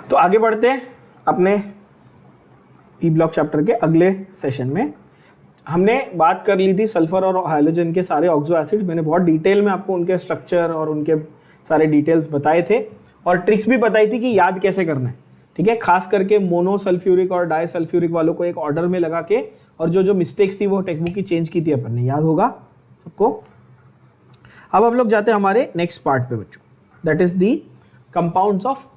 तो आगे बढ़ते हैं अपने पी ब्लॉक चैप्टर के अगले सेशन में। हमने बात कर ली थी सल्फर और हाइड्रोजन के सारे ऑक्सो एसिड। मैंने बहुत डिटेल में आपको उनके स्ट्रक्चर और उनके सारे डिटेल्स बताए थे और ट्रिक्स भी बताई थी कि याद कैसे करना है, ठीक है। खास करके मोनोसल्फ्यूरिक और डाइसल्फ्यूरिक वालों को एक ऑर्डर में लगा के, और जो मिस्टेक्स थी वो टेक्स्ट बुक की चेंज की थी अपन ने, याद होगा सबको। अब हम लोग जाते हैं हमारे नेक्स्ट पार्ट पे बच्चों, that is the compounds of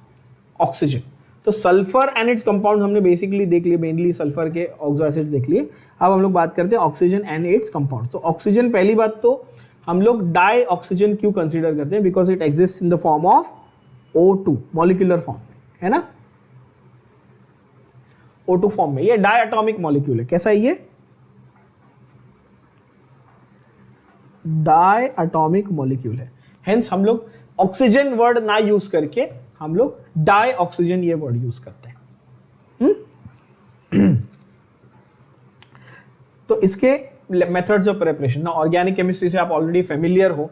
oxygen. तो सल्फर एंड इट्स कंपाउंड हमने बेसिकली देख लिए, मेनली सल्फर के ऑक्सो एसिड्स देख लिए। अब हम लोग बात करते हैं ऑक्सीजन एंड इट्स कंपाउंड्स। तो ऑक्सीजन, पहली बात तो हम लोग डाई ऑक्सीजन क्यों कंसीडर करते हैं? Because it exist in the form of O2, molecular form में, है ना, O2 फॉर्म में। ये डाई एटॉमिक मॉलिक्यूल है। कैसा है ये? डाई एटॉमिक मॉलिक्यूल है। हेंस हम लोग ऑक्सीजन वर्ड ना यूज करके हम लोग डाई ऑक्सीजन ये वर्ड यूज करते हैं। तो इसके मेथड्स ऑफ प्रिपरेशन ना, ऑर्गेनिक केमिस्ट्री से आप ऑलरेडी फेमिलियर हो,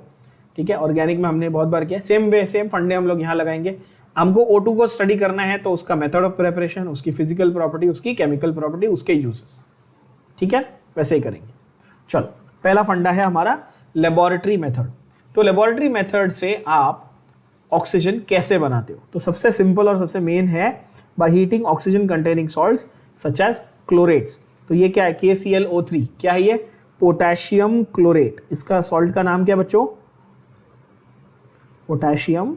ठीक है। ऑर्गेनिक में हमने बहुत बार किया, सेम फंडे हम लोग यहाँ लगाएंगे। हमको O2 को स्टडी करना है तो उसका मेथड ऑफ प्रिपरेशन, उसकी फिजिकल प्रॉपर्टी, उसकी केमिकल प्रॉपर्टी, उसके यूजेस, ठीक है, वैसे ही करेंगे। चलो, पहला फंडा है हमारा लेबोरेटरी मेथड। तो लेबोरेटरी मेथड से आप ऑक्सीजन कैसे बनाते हो? तो सबसे सिंपल और सबसे मेन है by heating oxygen containing salts such as chlorates. तो ये क्या है? KClO3। क्या है ये? Potassium chlorate. इसका सॉल्ट का नाम क्या बच्चों? Potassium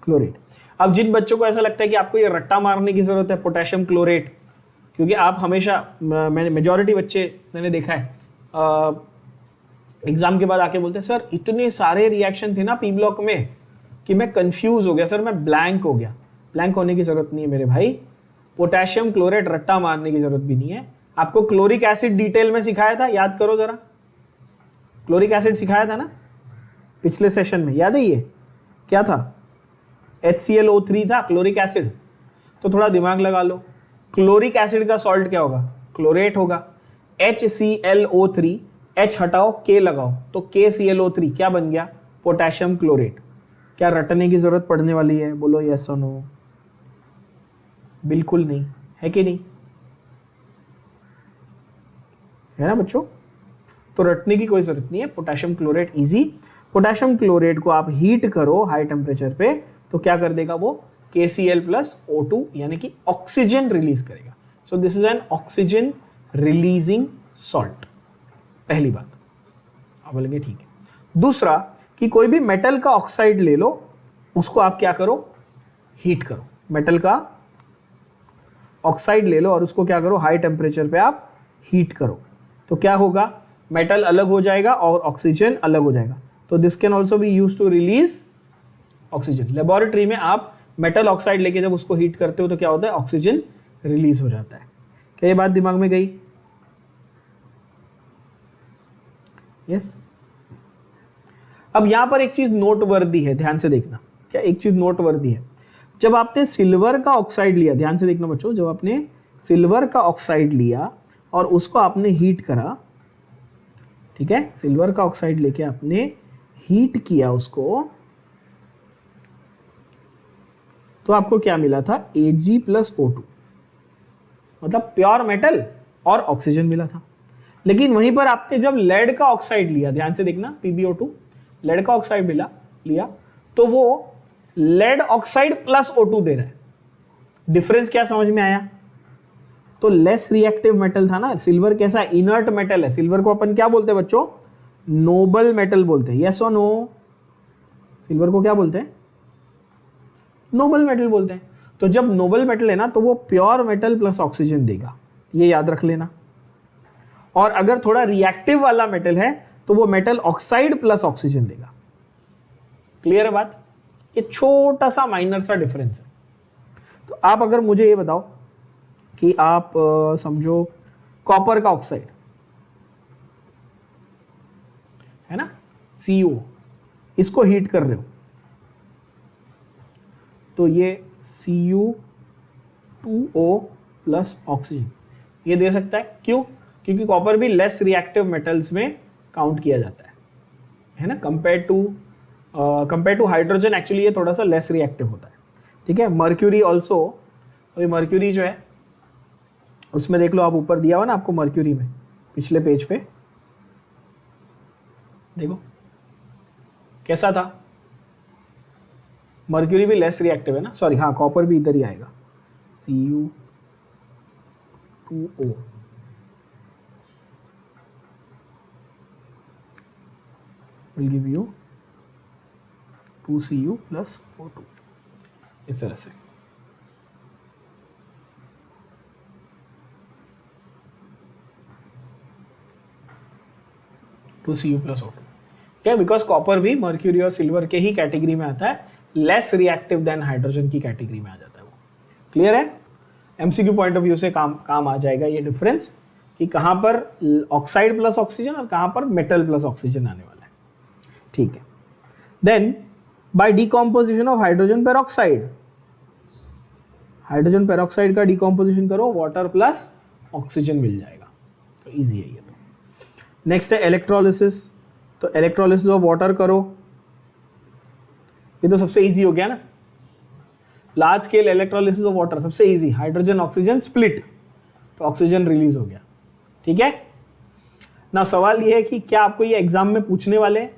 chlorate. अब जिन बच्चों को ऐसा लगता है कि आपको ये रट्टा मारने की जरूरत है पोटेशियम क्लोरेट, क्योंकि आप हमेशा, मैंने मेजॉरिटी बच्चे मैंने देखा है एग्जाम के बाद आके बोलते हैं सर इतने सारे रिएक्शन थे ना पी ब्लॉक में कि मैं कंफ्यूज हो गया सर, मैं ब्लैंक हो गया। ब्लैंक होने की जरूरत नहीं है मेरे भाई, पोटेशियम क्लोरेट रट्टा मारने की जरूरत भी नहीं है। आपको क्लोरिक एसिड डिटेल में सिखाया था, याद करो जरा, क्लोरिक एसिड सिखाया था ना पिछले सेशन में, याद है? ये क्या था? HClO3 था क्लोरिक एसिड। तो थोड़ा दिमाग लगा लो, क्लोरिक एसिड का सॉल्ट क्या होगा? क्लोरेट होगा। HClO3, H हटाओ, K लगाओ, तो KClO3 क्या बन गया? Potassium chlorate. क्या रटने की जरूरत पड़ने वाली है? बोलो यस और नो। बिल्कुल नहीं, है कि नहीं? है ना बच्चों? तो रटने की कोई जरूरत नहीं है, potassium chlorate easy. Potassium chlorate को आप हीट करो हाई टेम्परेचर पे तो क्या कर देगा वो? KCl+O2 यानी कि ऑक्सीजन रिलीज करेगा। So this is an oxygen releasing salt. पहली बात आप बोलेंगे ठीक है। दूसरा कि कोई भी मेटल का ऑक्साइड ले लो, उसको आप क्या करो? हीट करो। मेटल का ऑक्साइड ले लो और उसको क्या करो? हाई टेम्परेचर पे आप हीट करो। तो क्या होगा? मेटल अलग हो जाएगा और ऑक्सीजन अलग हो जाएगा। तो this can also be use to release oxygen. Laboratory में आप मेटल ऑक्साइड लेके जब उसको हीट करते हो तो क्या होता है? ऑक्सीजन रिलीज हो जाता है। क्या ये बात दिमाग में गई? यस। अब यहां पर एक चीज नोटवर्दी है, ध्यान से देखना। क्या एक चीज नोटवर्दी है? जब आपने सिल्वर का ऑक्साइड लिया, ध्यान से देखना बच्चों, जब आपने सिल्वर का ऑक्साइड लिया और उसको आपने हीट करा, ठीक है, सिल्वर का ऑक्साइड लेके आपने हीट किया उसको, तो आपको क्या मिला था? Ag+O2, मतलब प्योर मेटल और ऑक्सीजन मिला था। लेकिन वहीं पर आपने जब लेड का ऑक्साइड लिया, ध्यान से देखना, PbO2, लेड का ऑक्साइड लिया तो वो लेड ऑक्साइड प्लस O2 दे रहा है। डिफरेंस क्या समझ में आया? तो लेस रिएक्टिव मेटल था ना। सिल्वर कैसा? इनर्ट मेटल है। सिल्वर को अपन क्या बोलते हैं बच्चों? नोबल मेटल बोलते हैं। यस और नो? सिल्वर को क्या बोलते हैं? नोबल मेटल बोलते हैं। तो जब नोबल मेटल है ना तो वो प्योर मेटल प्लस ऑक्सीजन देगा, ये याद रख लेना। और अगर थोड़ा रिएक्टिव वाला मेटल है तो वो मेटल ऑक्साइड प्लस ऑक्सीजन देगा। क्लियर है बात? ये छोटा सा माइनर सा डिफरेंस है। तो आप अगर मुझे ये बताओ कि आप समझो कॉपर का ऑक्साइड है ना, CO, इसको हीट कर रहे हो तो ये Cu2O प्लस ऑक्सीजन ये दे सकता है। क्यों? क्योंकि कॉपर भी लेस रिएक्टिव मेटल्स में काउंट किया जाता है ना, कंपेयर टू हाइड्रोजन। एक्चुअली ये थोड़ा सा लेस रिएक्टिव होता है। ठीक है। मर्क्यूरी ऑल्सो, अभी मर्क्यूरी जो है उसमें देख लो आप, ऊपर दिया हुआ ना आपको मर्क्यूरी में, पिछले पेज पे देखो कैसा था। मर्क्यूरी भी लेस रिएक्टिव है ना, सॉरी हाँ, कॉपर भी इधर ही आएगा, Cu2O। will give you 2Cu plus O2 इस तरह से। Cu plus O2 क्या, बिकॉज कॉपर भी मर्क्यूरी और सिल्वर के ही कैटेगरी में आता है, लेस रिएक्टिव देन हाइड्रोजन की कैटेगरी में आ जाता है वो। क्लियर है? एमसीक्यू पॉइंट ऑफ व्यू से काम आ जाएगा ये डिफरेंस कि कहां पर ऑक्साइड प्लस ऑक्सीजन और कहां पर मेटल प्लस ऑक्सीजन आने वाला है। ठीक है। Then by decomposition of hydrogen peroxide, hydrogen peroxide का डिकॉम्पोजिशन करो, वाटर प्लस ऑक्सीजन मिल जाएगा, तो इजी है ये। तो नेक्स्ट है इलेक्ट्रोलिसिस, तो इलेक्ट्रोलिसिस ऑफ वाटर करो, ये तो सबसे इजी हो गया ना, large scale electrolysis of water सबसे इजी, हाइड्रोजन ऑक्सीजन स्प्लिट, तो ऑक्सीजन रिलीज हो गया। ठीक है ना। सवाल ये है कि क्या आपको ये एग्जाम में पूछने वाले हैं?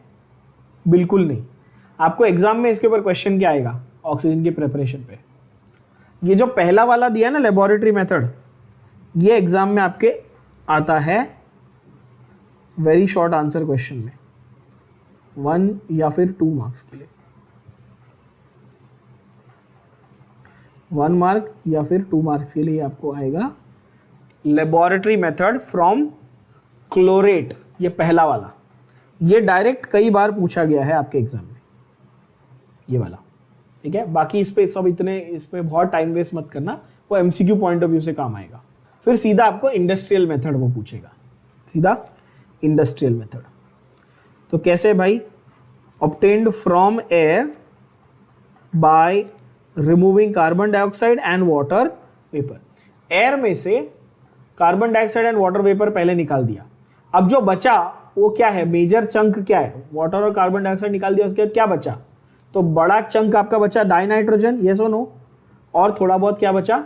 बिल्कुल नहीं। आपको एग्जाम में इसके ऊपर क्वेश्चन क्या आएगा, ऑक्सीजन की प्रिपरेशन पे। ये जो पहला वाला दिया ना लेबोरेटरी मेथड, ये एग्जाम में आपके आता है वेरी शॉर्ट आंसर क्वेश्चन में, 1 या फिर 2 मार्क्स के लिए, 1 मार्क या फिर 2 मार्क्स के लिए आपको आएगा लेबोरेटरी मेथड फ्रॉम क्लोरेट, ये पहला वाला। ये डायरेक्ट कई बार पूछा गया है आपके एग्जाम में, ये वाला। ठीक है, बाकी इस पे सब इतने, इस पे बहुत टाइम वेस्ट मत करना, वो एमसीक्यू पॉइंट ऑफ व्यू से काम आएगा। फिर सीधा आपको इंडस्ट्रियल मेथड वो पूछेगा, सीधा इंडस्ट्रियल मेथड। तो कैसे भाई, obtained from air by removing carbon dioxide and water vapour. Air में से carbon dioxide and water vapour पहले निकाल दिया, अब जो बचा वो क्या है, मेजर चंक क्या है, वाटर और कार्बन डाइऑक्साइड निकाल दिया, उसके बाद क्या बचा, तो बड़ा चंक आपका बचा डाई नाइट्रोजन, यस और नो, और थोड़ा बहुत क्या बचा,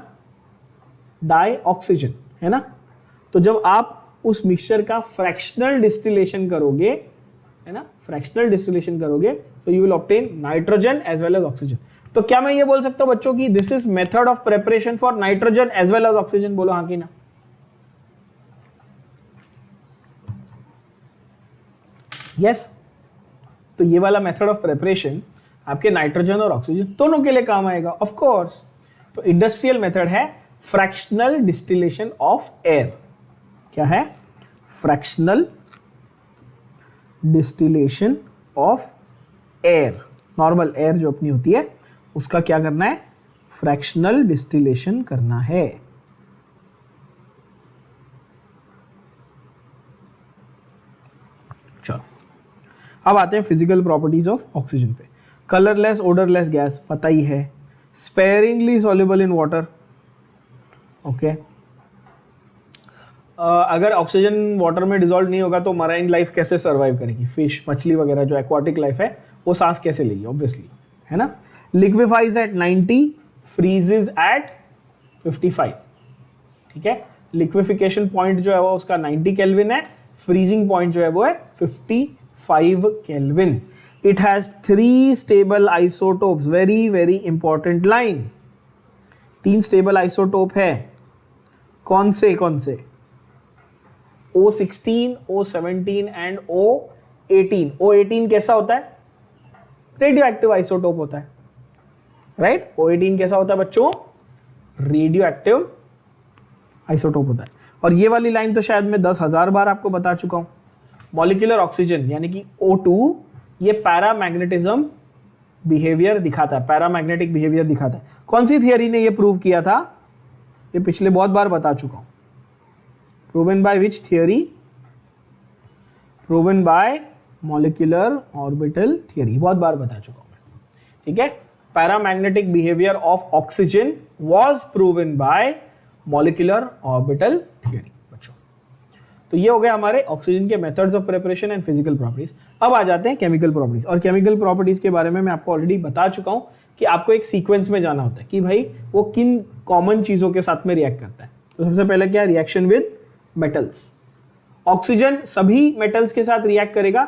डाई ऑक्सीजन, है ना। तो जब आप उस मिक्सचर का फ्रैक्शनल डिस्टिलेशन करोगे, है ना, फ्रैक्शनल डिस्टिलेशन करोगे, so you will obtain nitrogen as well as oxygen. तो क्या मैं ये बोल सकता हूं बच्चों की this is method of preparation for nitrogen as well as oxygen? बोलो हाँ कि ना। यस तो ये वाला मेथड ऑफ प्रिपरेशन आपके नाइट्रोजन और ऑक्सीजन दोनों के लिए काम आएगा, ऑफ कोर्स। तो इंडस्ट्रियल मेथड है फ्रैक्शनल डिस्टिलेशन ऑफ एयर। क्या है? Fractional distillation of air. Normal air जो अपनी होती है उसका क्या करना है, फ्रैक्शनल डिस्टिलेशन करना है। चलो अब आते हैं फिजिकल प्रॉपर्टीज ऑफ ऑक्सीजन पे। कलरलेस ओडरलेस गैस पता ही है, स्पेयरिंगली सॉल्युबल इन वाटर। ओके, अगर ऑक्सीजन वाटर में डिसॉल्व नहीं होगा तो मराइन लाइफ कैसे सर्वाइव करेगी, फिश मछली वगैरह जो एक्वाटिक लाइफ है वो सांस कैसे लेगी, ऑब्वियसली, है ना। Liquefies at 90, freezes at 55। ठीक है, लिक्विफिकेशन पॉइंट जो है वो उसका 90 केल्विन है, फ्रीजिंग पॉइंट जो है वो है 55 kelvin. It has 3 stable isotopes, very very important line. 3 stable isotope है, कौन से कौन से, O16, O17 and O18। O18 कैसा होता है, रेडियो एक्टिव आइसोटोप होता है, राइट। O18 कैसा होता है बच्चों, रेडियो एक्टिव आइसोटोप होता है। और ये वाली लाइन तो शायद मैं 10,000 बार आपको बता चुका हूं। मॉलिक्यूलर ऑक्सीजन यानी कि O2 ये पैरामैग्नेटिज्म बिहेवियर दिखाता है, पैरामैग्नेटिक बिहेवियर दिखाता है। कौन सी थियरी ने ये प्रूव किया था, ये पिछले बहुत बार बता चुका हूं। Proven by which theory, proven by molecular orbital theory, बहुत बार बता चुका हूं मैं। ठीक है, paramagnetic behaviour of oxygen was proven by molecular orbital theory बच्चों। तो ये हो गया हमारे ऑक्सीजन के methods of preparation and physical properties. अब आ जाते हैं केमिकल प्रॉपर्टीज। और केमिकल प्रॉपर्टीज के बारे में मैं आपको ऑलरेडी बता चुका हूं कि आपको एक सीक्वेंस में जाना होता है कि भाई वो किन कॉमन चीजों के साथ में रिएक्ट करता है। तो सबसे पहले क्या है, रिएक्शन विद मेटल्स। ऑक्सीजन सभी मेटल्स के साथ रिएक्ट करेगा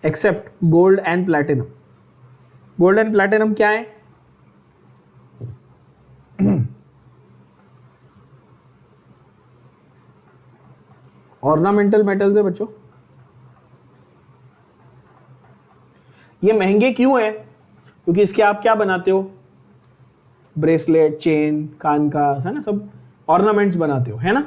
except gold and platinum. Gold and platinum क्या है, ऑर्नामेंटल मेटल्स है बच्चों। ये महंगे क्यों है, क्योंकि इसके आप क्या बनाते हो, ब्रेसलेट, चेन, कान का, है ना, सब ऑर्नामेंट्स बनाते हो, है ना।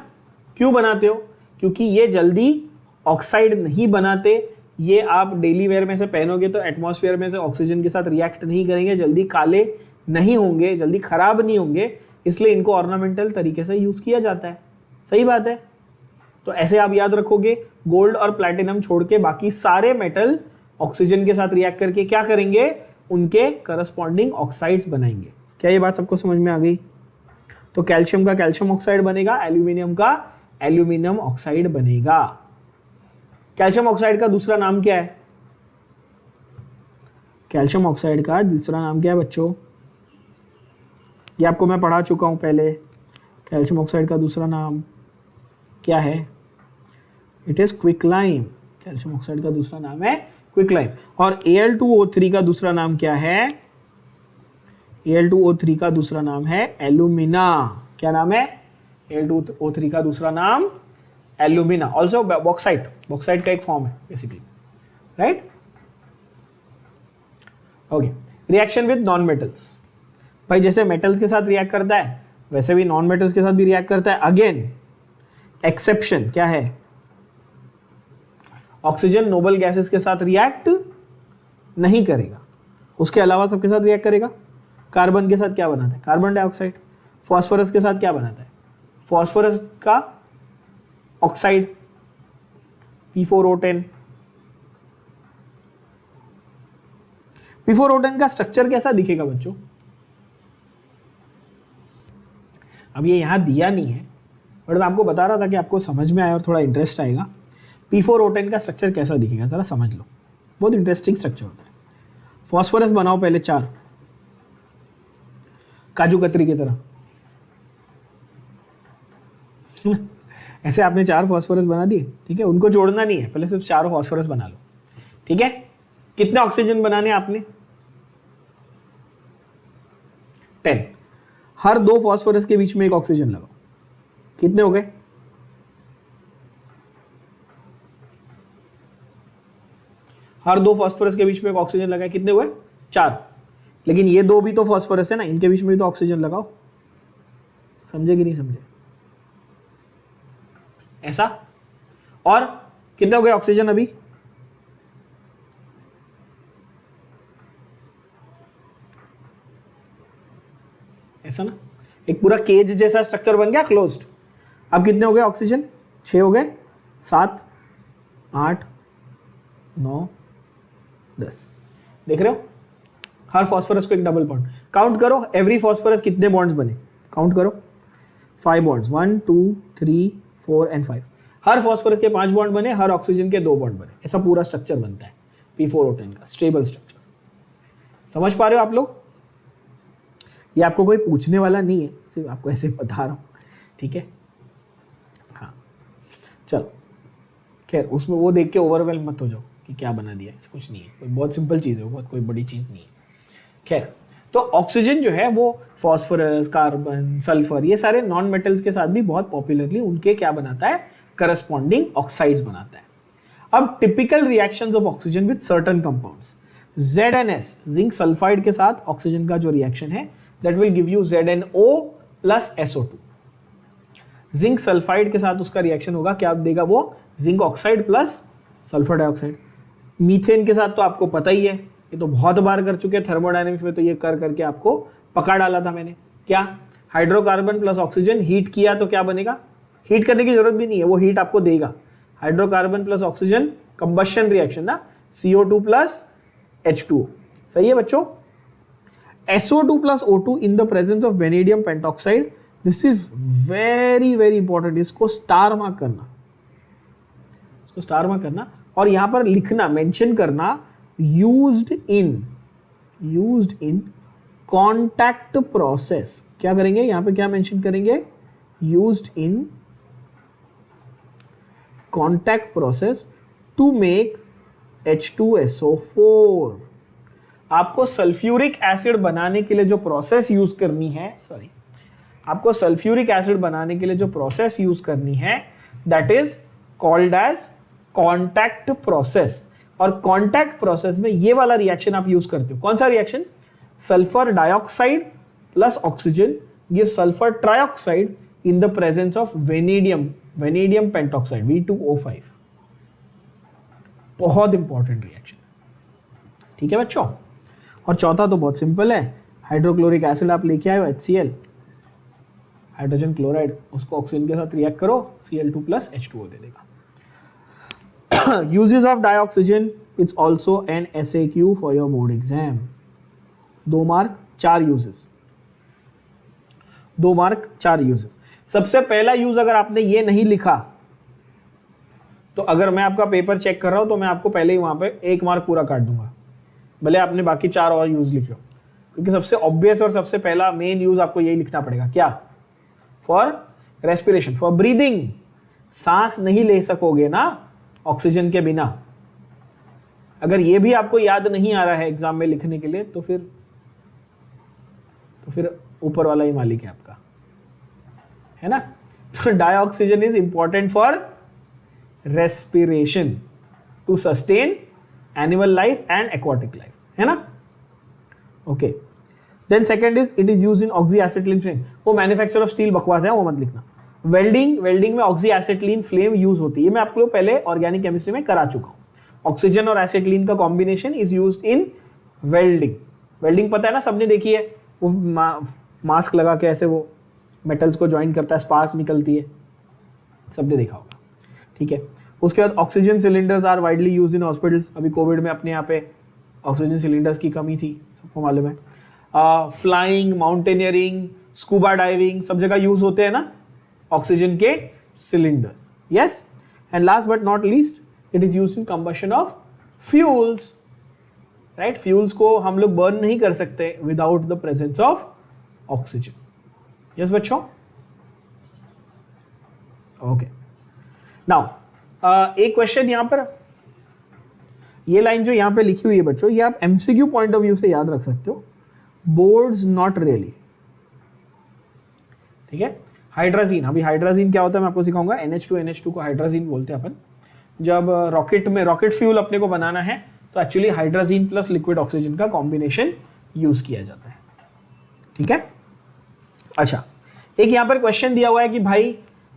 क्यों बनाते हो, क्योंकि ये जल्दी ऑक्साइड नहीं बनाते। ये आप डेली वेयर में से पहनोगे तो एटमॉस्फेयर में से ऑक्सीजन के साथ रिएक्ट नहीं करेंगे, जल्दी काले नहीं होंगे, जल्दी खराब नहीं होंगे, इसलिए इनको ऑर्नामेंटल तरीके से यूज किया जाता है। सही बात है। तो ऐसे आप याद रखोगे, गोल्ड और प्लैटिनम छोड़ के बाकी सारे मेटल ऑक्सीजन के साथ रिएक्ट करके क्या करेंगे, उनके करस्पॉन्डिंग ऑक्साइड्स बनाएंगे। क्या ये बात सबको समझ में आ गई। तो कैल्शियम का कैल्शियम ऑक्साइड बनेगा, एल्यूमिनियम का एल्यूमिनियम ऑक्साइड बनेगा। कैल्शियम ऑक्साइड का दूसरा नाम क्या है, कैल्शियम ऑक्साइड का दूसरा नाम क्या है बच्चों, ये आपको मैं पढ़ा चुका हूं पहले। कैल्शियम ऑक्साइड का दूसरा नाम क्या है, it is quicklime. Calcium oxide का दूसरा नाम है क्विकलाइम। और Al2O3 का दूसरा नाम क्या है, Al2O3 का दूसरा नाम है एल्यूमिना। क्या नाम है, Al2O3 का दूसरा नाम एल्यूमिना। ऑल्सो बॉक्साइट, बॉक्साइट का एक फॉर्म है basically, right. Okay, reaction with non metals. भाई जैसे मेटल्स के साथ रिएक्ट करता है वैसे भी नॉन मेटल्स के साथ भी रिएक्ट करता है। अगेन एक्सेप्शन क्या है, ऑक्सीजन नोबल गैसेस के साथ रिएक्ट नहीं करेगा, उसके अलावा सबके साथ रिएक्ट करेगा। कार्बन के साथ क्या बनाता है, कार्बन डाइऑक्साइड। फॉस्फोरस के साथ क्या बनाता है, फॉस्फोरस का ऑक्साइड P4O10। P4O10 का स्ट्रक्चर कैसा दिखेगा बच्चों, अब ये यहां दिया नहीं है बट मैं आपको बता रहा था कि आपको समझ में आए और थोड़ा इंटरेस्ट आएगा। P4O10 का स्ट्रक्चर कैसा दिखेगा जरा समझ लो, बहुत इंटरेस्टिंग स्ट्रक्चर होता है। फॉस्फोरस बनाओ पहले 4, काजू कतरी की तरह ऐसे आपने 4 फॉस्फोरस बना दिए, ठीक है। उनको जोड़ना नहीं है, पहले सिर्फ 4 फॉस्फोरस बना लो, ठीक है। कितने ऑक्सीजन बनाने आपने, 10। हर 2 फॉस्फोरस के बीच में एक ऑक्सीजन लगाओ, कितने हो गए, हर 2 फॉस्फोरस के बीच में एक ऑक्सीजन लगाए, कितने हुए, 4। लेकिन ये 2 भी तो फॉस्फोरस है ना, इनके बीच में भी तो ऑक्सीजन लगाओ। समझे कि नहीं समझे, ऐसा। और कितने हो गए ऑक्सीजन अभी, ऐसा ना, एक पूरा केज जैसा स्ट्रक्चर बन गया क्लोज्ड। अब कितने हो गए ऑक्सीजन, 6 हो गए, 7, 8, 9, 10। देख रहे हो, हर फॉस्फोरस को एक डबल बॉन्ड। काउंट करो एवरी फॉस्फोरस कितने बॉन्ड्स बने, काउंट करो, 5 बॉन्ड्स, 1 2 3 4 एंड 5। हर फॉस्फोरस के 5 बॉन्ड बने, हर ऑक्सीजन के 2 बॉन्ड बने। ऐसा पूरा स्ट्रक्चर बनता है P4O10 का, स्टेबल स्ट्रक्चर। समझ पा रहे हो आप लोग, ये आपको कोई पूछने वाला नहीं है, सिर्फ आपको ऐसे बता रहा हूँ, ठीक है। हाँ चलो, खैर उसमें वो देख के ओवरवेल्म मत हो जाओ कि क्या बना दिया, ऐसा कुछ नहीं है, कोई बहुत सिंपल चीज़ है, बहुत कोई बड़ी चीज़ नहीं है। खैर, तो ऑक्सीजन जो है वो फॉस्फोरस, कार्बन, सल्फर, ये सारे नॉन मेटल्स के साथ भी बहुत पॉपुलरली उनके क्या बनाता है, करस्पॉन्डिंग ऑक्साइड्स बनाता है। अब typical reactions of oxygen with certain compounds, ZnS zinc sulphide के साथ ऑक्सीजन का जो रिएक्शन है that will give you ZnO plus SO2। Zinc sulphide के साथ उसका रिएक्शन होगा, क्या देगा वो, zinc oxide plus sulphur dioxide. Methane के साथ तो आपको पता ही है, ये तो बहुत बार कर चुके हैं थर्मोडायनेमिक्स में, तो ये कर करके आपको पका डाला था मैंने। क्या, हाइड्रोकार्बन प्लस ऑक्सीजन हीट किया तो क्या बनेगा, हीट करने की जरूरत भी नहीं है, वो हीट आपको देगा। Hydrocarbon plus oxygen combustion reaction ना, CO2 प्लस H2O। सही है बच्चों। SO2 plus O2 in the presence of vanadium pentoxide, this is very very important, इसको स्टार मार्क करना, इसको स्टार मार्क करना और यहां पर लिखना, मेंशन करना यूज्ड इन कॉन्टैक्ट प्रोसेस, क्या करेंगे यहां पे, क्या मेंशन करेंगे, used in contact process to make H2SO4। आपको सल्फ्यूरिक एसिड बनाने के लिए जो प्रोसेस यूज करनी है, आपको सल्फ्यूरिक एसिड बनाने के लिए जो प्रोसेस यूज करनी है, that is called as contact process. और कॉन्टैक्ट प्रोसेस में ये वाला रिएक्शन आप यूज करते हो। कौन सा reaction? Sulphur dioxide plus oxygen give sulphur trioxide in the presence of vanadium pentoxide V2O5। बहुत इंपॉर्टेंट रिएक्शन, ठीक है बच्चों। और चौथा तो बहुत सिंपल है, हाइड्रोक्लोरिक एसिड आप लेके आए हो HCl, हाइड्रोजन क्लोराइड, उसको ऑक्सीजन के साथ रिएक्ट करो, Cl2 प्लस H2O दे देगा। Uses of dioxygen, it's also an SAQ for your board exam। 2 mark 4 uses, 2 mark 4 uses. सबसे पहला यूज अगर आपने ये नहीं लिखा तो अगर मैं आपका पेपर चेक कर रहा हूं तो मैं आपको पहले ही वहां पे 1 मार्क पूरा काट दूंगा, भले आपने बाकी 4 और यूज लिखे हो, क्योंकि सबसे ऑब्वियस और सबसे पहला मेन यूज आपको यही लिखना पड़ेगा। क्या? For respiration, for breathing. सांस नहीं ले सकोगे ना ऑक्सीजन के बिना। अगर ये भी आपको याद नहीं आ रहा है एग्जाम में लिखने के लिए तो फिर ऊपर वाला ही मालिक है आपका, है ना। तो dioxygen is important for respiration to sustain animal life and aquatic life, है ना। Okay, then second is it is used in oxy acetylene flame. वो मैन्युफैक्चर ऑफ स्टील बकवास है, वो मत लिखना। वेल्डिंग में ऑक्सी एसिटिलीन फ्लेम यूज होती है, मैं आपको पहले ऑर्गेनिक केमिस्ट्री में करा चुका हूं। ऑक्सीजन और एसिटिलीन का combination is used in welding पता है ना, सबने देखी है, वो मास्क लगा के ऐसे वो मेटल्स को ज्वाइन करता है, स्पार्क निकलती है, सबने देखा होगा, ठीक है। उसके बाद oxygen cylinders are widely used in hospitals. अभी कोविड में अपने यहाँ पे ऑक्सीजन सिलेंडर्स की कमी थी, सबको मालूम है। फ्लाइंग, माउंटेनियरिंग, स्कूबा डाइविंग, सब जगह यूज होते हैं ना ऑक्सीजन के cylinders, yes. And last but not least it is used in combustion of fuels, right. Fuels को हम लोग बर्न नहीं कर सकते without the presence of oxygen, yes बच्चों। ओके, नाउ एक क्वेश्चन यहां पर, ये लाइन जो यहां पे लिखी हुई है बच्चों, ये आप एमसीक्यू पॉइंट ऑफ व्यू से याद रख सकते हो, बोर्ड्स नॉट रियली, ठीक है। हाइड्राजीन, अभी हाइड्राजीन क्या होता है मैं आपको सिखाऊंगा। NH2 को हाइड्राजीन बोलते हैं अपन। जब रॉकेट फ्यूल अपने को बनाना है तो actually hydrazine plus liquid oxygen का कॉम्बिनेशन यूज किया जाता है, ठीक है। अच्छा, एक यहां पर क्वेश्चन दिया हुआ है कि भाई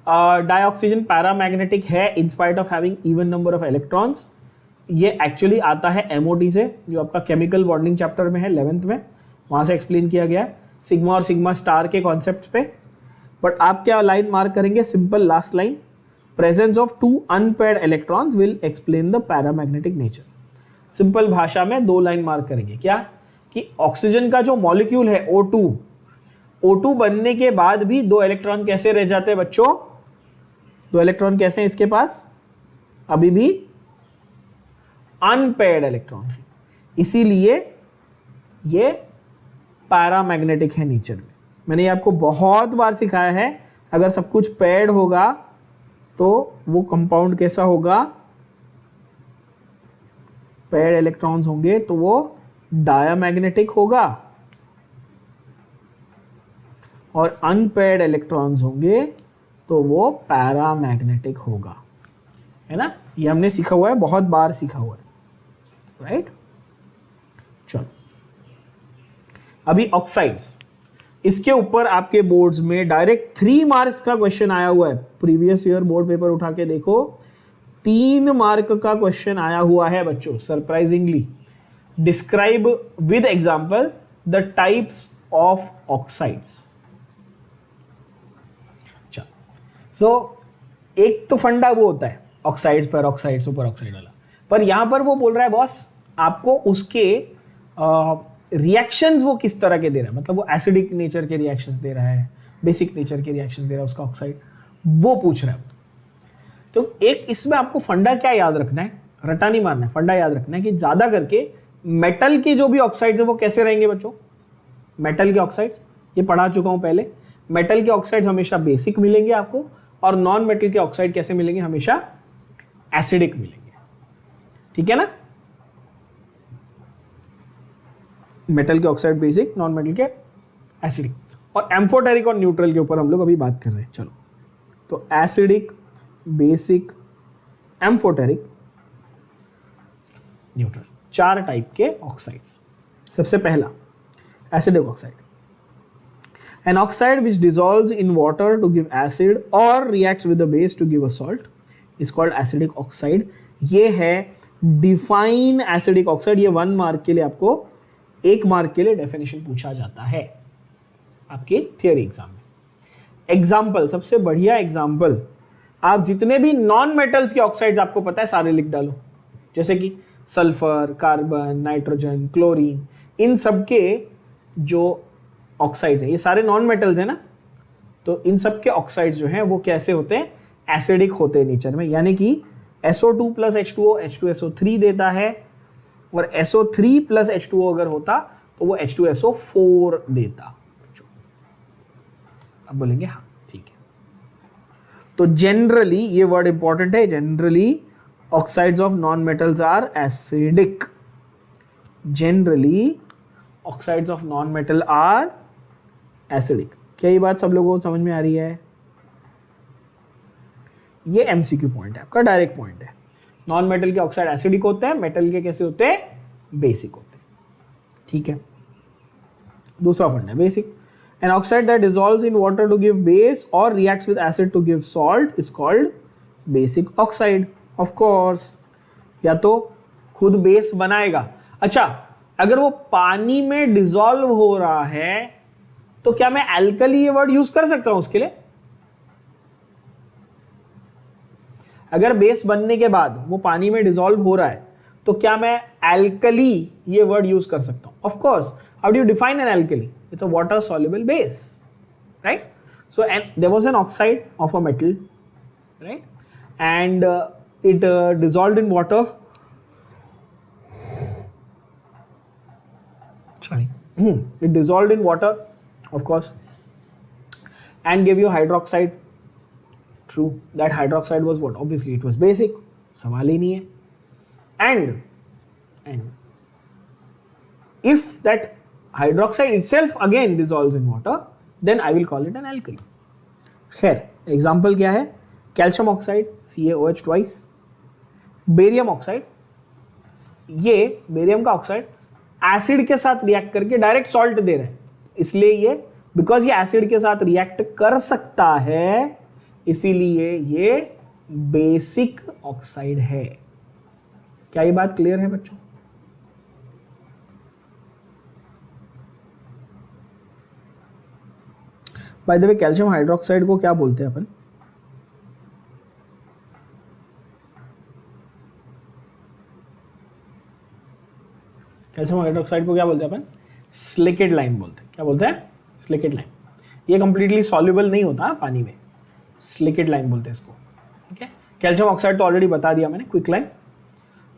डाइऑक्सीजन पैरामैग्नेटिक है in spite of having even number of electrons. ये एक्चुअली आता है MOT से, जो आपका केमिकल बॉन्डिंग चैप्टर में है 11th में, वहां से एक्सप्लेन किया गया है सिग्मा और सिग्मा स्टार के कॉन्सेप्ट पे। बट आप क्या लाइन मार्क करेंगे? Simple last line, presence of 2 unpaired electrons will explain the paramagnetic nature. Simple भाषा में 2 लाइन मार्क करेंगे, क्या कि ऑक्सीजन का जो मॉलिक्यूल है O2 बनने के बाद भी 2 इलेक्ट्रॉन कैसे रह जाते हैं बच्चों? 2 इलेक्ट्रॉन कैसे हैं इसके पास? अभी भी अनपेयर्ड इलेक्ट्रॉन है, इसीलिए ये पैरामैग्नेटिक है नेचर में। मैंने ये आपको बहुत बार सिखाया है, अगर सब कुछ पेयर्ड होगा तो वो कंपाउंड कैसा होगा? पेयर्ड इलेक्ट्रॉन्स होंगे तो वो डायमैग्नेटिक होगा, और अनपेयर्ड इलेक्ट्रॉन्स होंगे तो वो पैरामैग्नेटिक होगा, है ना। ये हमने सीखा हुआ है, बहुत बार सीखा हुआ है, राइट। चलो, अभी ऑक्साइड्स, इसके ऊपर आपके बोर्ड्स में डायरेक्ट 3 मार्क्स का क्वेश्चन आया हुआ है। प्रीवियस ईयर बोर्ड पेपर उठा के देखो, 3 मार्क का क्वेश्चन आया हुआ है बच्चों, surprisingly. Describe with example the types of oxides. So एक तो फंडा वो होता है ऑक्साइड्स पर ऑक्साइड सुपर ऑक्साइड वाला, पर यहां पर वो बोल रहा है बॉस आपको उसके रिएक्शंस वो किस तरह के दे रहा है, मतलब वो एसिडिक नेचर के रिएक्शंस दे रहा है, बेसिक नेचर के रिएक्शंस दे रहा है उसका ऑक्साइड, वो पूछ रहा है। तो एक इसमें आपको फंडा क्या याद रखना है, रटा नहीं मारना है, फंडा याद रखना है कि ज्यादा करके मेटल के जो भी ऑक्साइड्स है वो कैसे रहेंगे बच्चों, मेटल के ऑक्साइड्स, ये पढ़ा चुका हूं पहले, मेटल के ऑक्साइड्स हमेशा बेसिक मिलेंगे आपको, और नॉन मेटल के ऑक्साइड कैसे मिलेंगे, हमेशा एसिडिक मिलेंगे, ठीक है ना। मेटल के ऑक्साइड बेसिक, नॉन मेटल के एसिडिक, और एम्फोटेरिक और न्यूट्रल के ऊपर हम लोग अभी बात कर रहे हैं। चलो, तो acidic, basic, amphoteric, neutral, 4 type के ऑक्साइड्स। सबसे पहला acidic oxide, an oxide which dissolves in water to give acid or reacts with the base to give a salt is called acidic oxide। ये है डिफाइन एसिडिक ऑक्साइड, ये 1 mark के लिए आपको, 1 mark के लिए डेफिनेशन पूछा जाता है आपके थियरी एग्जाम में। एग्जाम्पल, सबसे बढ़िया एग्जाम्पल, आप जितने भी नॉन मेटल्स के ऑक्साइड्स आपको पता है सारे लिख डालो, जैसे कि सल्फर, कार्बन, नाइट्रोजन, क्लोरीन, इन सब के जो ऑक्साइड्स हैं, ये सारे नॉन मेटल्स हैं ना, तो इन सब के ऑक्साइड्स जो हैं वो कैसे होते हैं, एसिडिक होते हैं नेचर में, यानी कि SO2 + H2O H2SO3 देता है, और SO3 + H2O अगर होता तो वो H2SO4 देता। अब बोलेंगे हाँ ठीक है। तो जनरली, ये वर्ड इंपॉर्टेंट है, generally oxides of non metals are acidic, generally oxides of non metal are acidic. क्या ये बात सब लोगों को समझ में आ रही है? ये MCQ पॉइंट है आपका, डायरेक्ट पॉइंट है। नॉन मेटल के ऑक्साइड एसिडिक होते हैं, मेटल के कैसे होते हैं, बेसिक होते हैं, ठीक है। दूसरा फंडा है basic, an oxide that dissolves in water to give base or reacts with acid to give salt is called basic oxide। of course, या तो खुद बेस बनाएगा। अच्छा, अगर वो पानी में डिसॉल्व हो रहा है तो क्या मैं एल्कली ये वर्ड यूज कर सकता हूं उसके लिए? अगर बेस बनने के बाद वो पानी में डिसॉल्व हो रहा है तो क्या मैं एल्कली ये वर्ड यूज कर सकता हूं? Of course. How do you define an alkali? It's a water soluble base, right? So, and there was an oxide of a metal, right? And it dissolved in water. Sorry, it dissolved in water, of course, and gave you hydroxide. True, that hydroxide was what? Obviously, it was basic. सवाल ही नहीं है. And if that hydroxide itself again dissolves in water, then I will call it an alkali। खैर, example क्या है? Calcium oxide, CaOH twice, barium oxide, ये barium का oxide acid के साथ रिएक्ट करके डायरेक्ट सॉल्ट दे रहे हैं, इसलिए ये, बिकॉज ये एसिड के साथ रिएक्ट कर सकता है, इसीलिए ये बेसिक ऑक्साइड है। क्या ये बात क्लियर है बच्चों? By the way, calcium hydroxide को क्या बोलते हैं अपन? कैल्शियम हाइड्रोक्साइड को क्या बोलते हैं अपन? स्लिकेट लाइम बोलते हैं। क्या बोलते हैं? स्लिकेट लाइम। ये कंप्लीटली सॉल्युबल नहीं होता पानी में, स्लिकेट लाइम बोलते हैं इसको, ठीक है। कैल्शियम ऑक्साइड तो ऑलरेडी बता दिया मैंने, क्विक लाइम।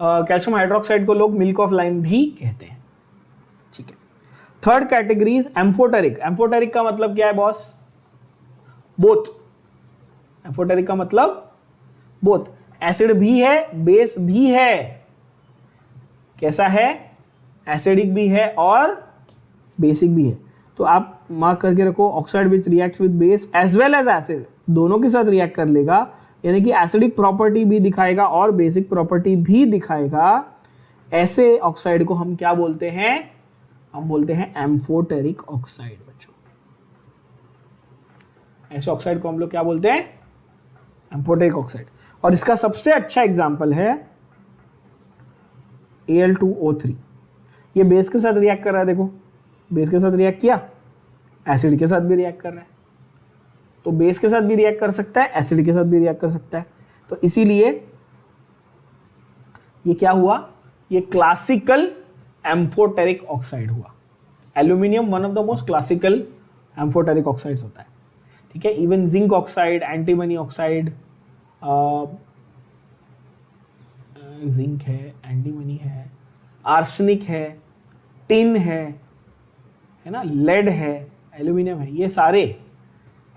कैल्शियम हाइड्रोक्साइड को लोग मिल्क ऑफ लाइम भी कहते हैं, ठीक है। Third category is amphoteric. Amphoteric का मतलब क्या है बॉस? बोथ। एम्फोटेरिक का मतलब बोथ, एसिड भी है, बेस भी है। कैसा है? एसिडिक भी है और बेसिक भी है। तो आप मार्क करके रखो, oxide which reacts with base as well as acid, दोनों के साथ रिएक्ट कर लेगा, यानी कि एसिडिक प्रॉपर्टी भी दिखाएगा और बेसिक प्रॉपर्टी भी दिखाएगा। ऐसे ऑक्साइड को हम क्या बोलते हैं? हम बोलते हैं एम्फोटेरिक ऑक्साइड बच्चों। ऐसे ऑक्साइड को हम लोग क्या बोलते हैं? Amphoteric oxide. और इसका सबसे अच्छा एग्जांपल है Al2O3। ये बेस के साथ रिएक्ट कर रहा है, देखो बेस के साथ रिएक्ट किया, एसिड के साथ भी रिएक्ट कर रहा है। तो बेस के साथ भी रिएक्ट कर सकता है, एसिड के साथ भी रिएक्ट कर सकता है। तो इसीलिए ये क्या हुआ? ये क्लासिकल एम्फोटेरिक ऑक्साइड हुआ। Aluminium one of the most classical amphoteric oxides होता है, ठीक है। Even zinc oxide, antimony oxide, zinc है, एंटीमनी है, आर्सेनिक है, टिन है ना, लेड है, एल्यूमिनियम है, ये सारे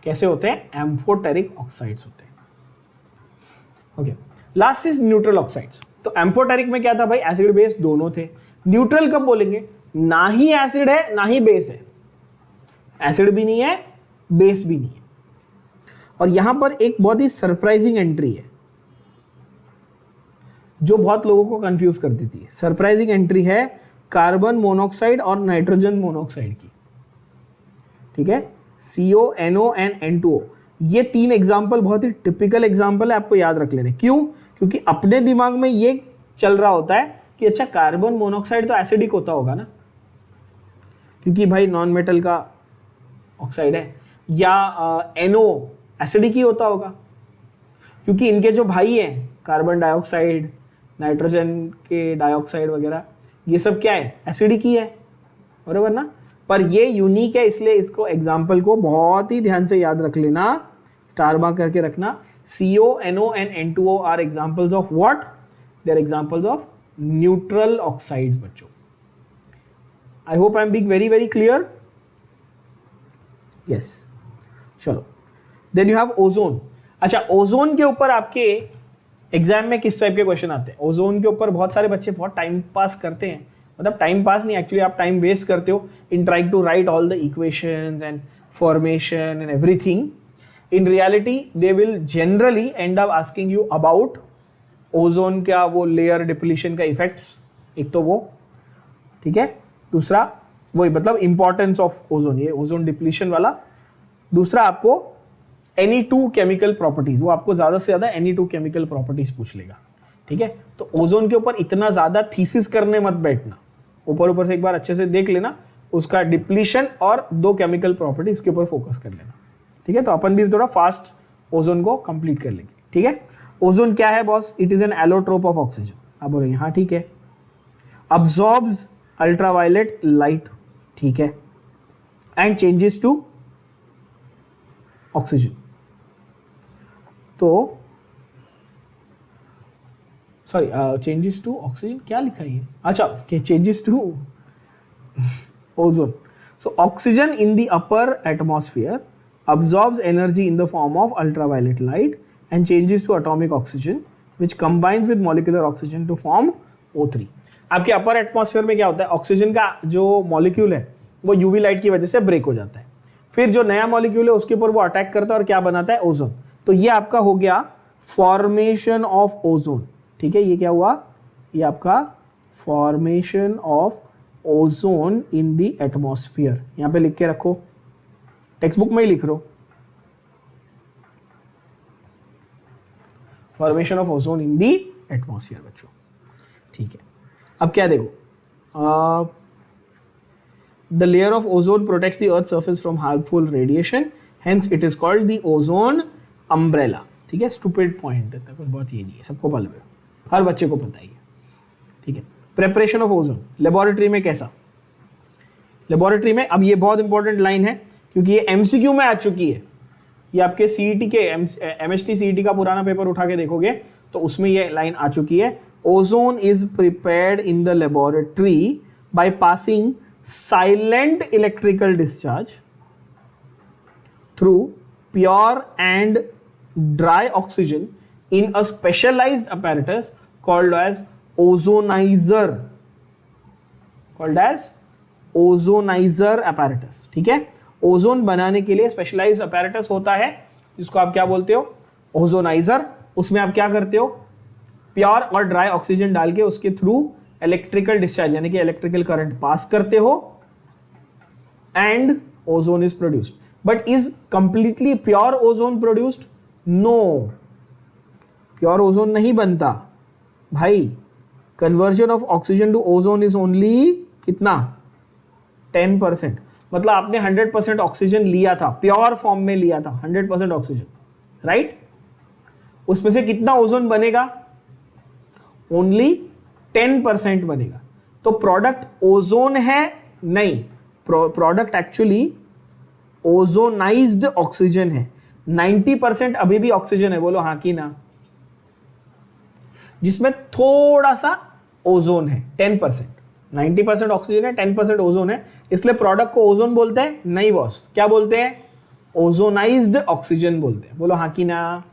कैसे होते हैं? एम्फोटेरिक ऑक्साइड्स होते हैं। Okay, last is neutral oxides. तो एम्फोटेरिक में क्या था भाई? एसिड बेस दोनों थे। न्यूट्रल कब बोलेंगे? ना ही एसिड है ना ही बेस है, एसिड भी नहीं है बेस भी नहीं है। और यहां पर एक बहुत ही सरप्राइजिंग एंट्री है जो बहुत लोगों को कंफ्यूज कर देती है। सरप्राइजिंग एंट्री है कार्बन मोनोऑक्साइड और नाइट्रोजन मोनोऑक्साइड की, ठीक है, CO, NO एंड N2O। ये 3 एग्जाम्पल बहुत ही टिपिकल एग्जाम्पल है, आपको याद रख लेने। क्यों? क्योंकि अपने दिमाग में ये चल रहा होता है कि अच्छा कार्बन मोनोऑक्साइड तो एसिडिक होता होगा ना, क्योंकि भाई नॉन मेटल का ऑक्साइड है, या NO एसिडिक ही होता होगा, क्योंकि इनके जो भाई हैं कार्बन डाइऑक्साइड, नाइट्रोजन के डाइऑक्साइड वगैरह, ये सब क्या है? एसिडिक ही है, बराबर ना। पर ये यूनिक है, इसलिए इसको एग्जाम्पल को बहुत ही ध्यान से याद रख लेना, स्टार मार्क करके रखना। CO, NO and N2O are examples of what? They are examples of neutral oxides बच्चों। I hope I am being very very clear. Yes, चलो देन यू हैव ओजोन। अच्छा, ओजोन के ऊपर आपके एग्जाम में किस टाइप के क्वेश्चन आते हैं? ओजोन के ऊपर बहुत सारे बच्चे बहुत टाइम पास करते हैं, मतलब टाइम पास नहीं, एक्चुअली आप टाइम वेस्ट करते हो in trying to write all the equations and formation and everything. In reality they will generally end up asking you about ozone का वो लेयर डिप्लीशन का इफेक्ट्स, एक तो वो, ठीक है, दूसरा वही मतलब इंपॉर्टेंस ऑफ ओजोन, ये ओजोन डिप्लीशन वाला। दूसरा आपको Ni2 केमिकल प्रॉपर्टीज, वो आपको ज्यादा से ज्यादा Ni2 केमिकल प्रॉपर्टीज पूछ लेगा, ठीक है। तो ओजोन के ऊपर इतना ज्यादा थीसिस करने मत बैठना, ऊपर ऊपर से एक बार अच्छे से देख लेना, उसका डिप्लीशन और 2 केमिकल प्रॉपर्टी इसके ऊपर फोकस कर लेना, ठीक है। तो अपन भी थोड़ा फास्ट ओजोन को कंप्लीट कर लेंगे, ठीक है। ओजोन क्या है boss? It is N allotrope of oxygen. आप बोलेंगे हाँ ठीक है। अब्सॉर्ब्स अल्ट्रावायलेट लाइट, ठीक है, एंड चेंजेस टू ऑक्सीजन। तो सॉरी, चेंजेस टू ऑक्सीजन क्या लिखा है? अच्छा, changes to ozone. So oxygen in the upper atmosphere absorbs energy in the form of ultraviolet light and changes to atomic oxygen which combines with molecular oxygen to form O3। आपके upper atmosphere में क्या होता है? Oxygen का जो molecule है वो UV light की वजह से ब्रेक हो जाता है, फिर जो नया मॉलिक्यूल है उसके ऊपर वो अटैक करता है और क्या बनाता है? ओजोन। तो ये आपका हो गया फॉर्मेशन ऑफ ओजोन, ठीक है। ये क्या हुआ? ये आपका formation of ozone in the atmosphere. यहां पे लिख के रखो, टेक्स्ट बुक में ही लिख रहा हूं, formation of ozone in the atmosphere बच्चों, ठीक है। अब क्या देखो, the layer of ozone protects the earth surface from harmful radiation, hence it is called the ozone umbrella, ठीक है। स्टूपिड पॉइंट है, कुछ बहुत ये नहीं है, सबको मालूम है, हर बच्चे को पता ही है, ठीक है। प्रेपरेशन ऑफ ओजोन लेबोरेटरी में कैसा? लेबोरेटरी में, अब ये बहुत इंपॉर्टेंट लाइन है क्योंकि ये एमसीक्यू में आ चुकी है। ये आपके सीईटी के एमएसटी सीईटी का पुराना पेपर उठा के देखोगे तो उसमें ये लाइन आ चुकी है। Ozone is prepared in the laboratory by passing silent electrical discharge through pure and dry oxygen in a specialised apparatus called as ozonizer, apparatus, ठीक है। ओजोन बनाने के लिए स्पेशलाइज्ड apparatus होता है जिसको आप क्या बोलते हो? ओजोनाइजर। उसमें आप क्या करते हो? प्योर और ड्राई ऑक्सीजन डाल के उसके थ्रू इलेक्ट्रिकल डिस्चार्ज यानी कि इलेक्ट्रिकल करंट पास करते हो and ozone is produced. But is completely pure ozone produced? No, pure ozone नहीं बनता भाई। Conversion of oxygen to ozone is only कितना? 10%। मतलब आपने 100% ऑक्सीजन लिया था, प्योर फॉर्म में लिया था 100% ऑक्सीजन, राइट? उसमें से कितना ओजोन बनेगा? ओनली 10% बनेगा। तो प्रोडक्ट ओजोन है? नहीं, प्रोडक्ट एक्चुअली ओजोनाइज्ड ऑक्सीजन है। 90% अभी भी ऑक्सीजन है, बोलो हाँ कि ना। जिसमें थोड़ा सा ओजोन है, 10%। 90% ऑक्सीजन है, 10% ओजोन है, इसलिए प्रोडक्ट को ओजोन बोलते हैं? नहीं बॉस, क्या बोलते हैं? ओजोनाइज्ड ऑक्सीजन बोलते हैं। बोलो हाँ कि ना।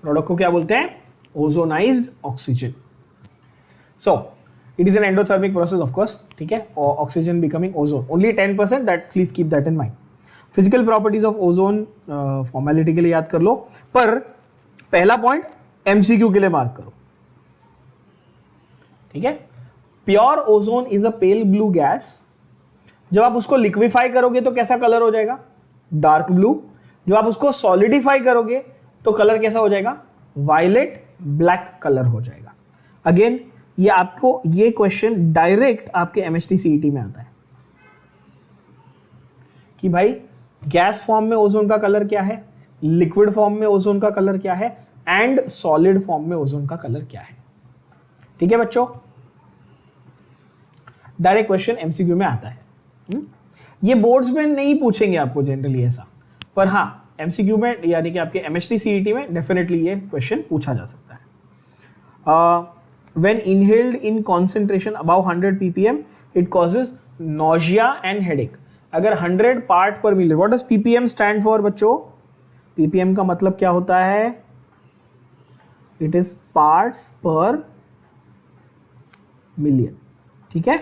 प्रोडक्ट को क्या बोलते हैं? Ozonised oxygen. So it is an endothermic process of course, ठीक है, oxygen becoming ozone, only 10%, that please keep that in mind. Physical properties of ozone formality के लिए याद कर लो, पर पहला पॉइंट एमसीक्यू के लिए मार्क करो, ठीक है। Pure ozone is a pale blue gas. जब आप उसको लिक्विफाई करोगे तो कैसा कलर हो जाएगा? Dark blue. जब आप उसको सॉलिडिफाई करोगे तो कलर कैसा हो जाएगा? वायलेट ब्लैक कलर हो जाएगा। अगेन ये आपको, ये क्वेश्चन डायरेक्ट आपके एमएचटी सीईटी में आता है कि भाई गैस फॉर्म में ओजोन का कलर क्या है, लिक्विड फॉर्म में ओजोन का कलर क्या है, एंड सॉलिड फॉर्म में ओजोन का कलर क्या है। ठीक है बच्चों, डायरेक्ट क्वेश्चन एमसीक्यू में आता है। ये बोर्ड्स में नहीं पूछेंगे आपको जनरली ऐसा, पर हाँ एमसीक्यू में यानी कि आपके एमएचटी सीईटी में डेफिनेटली ये क्वेश्चन पूछा जा सकता है। When inhaled in concentration above 100 ppm it causes nausea and headache. अगर 100 part per million, what does PPM stand for बच्चों? पीपीएम का मतलब क्या होता है? It is parts per million, ठीक है,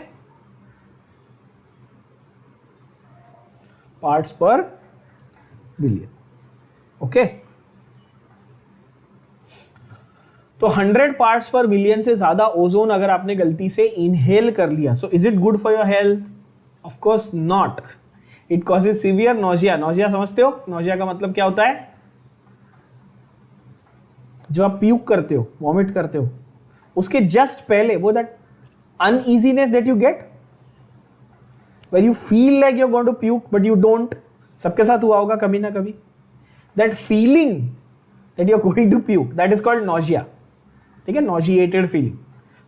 पार्ट्स पर बिलियन। ओके, तो 100 पार्ट्स पर बिलियन से ज्यादा ओजोन अगर आपने गलती से इनहेल कर लिया, so is it good for your health? Of course not. It causes severe nausea. Nausea समझते हो? नोजिया का मतलब क्या होता है? जो आप प्यूक करते हो, वॉमिट करते हो, उसके जस्ट पहले वो that uneasiness that you get where you feel like you're going to puke but you don't, सबके साथ हुआ होगा कभी ना कभी। that feeling that you're going to puke, that is called nausea, ठीक है, nauseated feeling।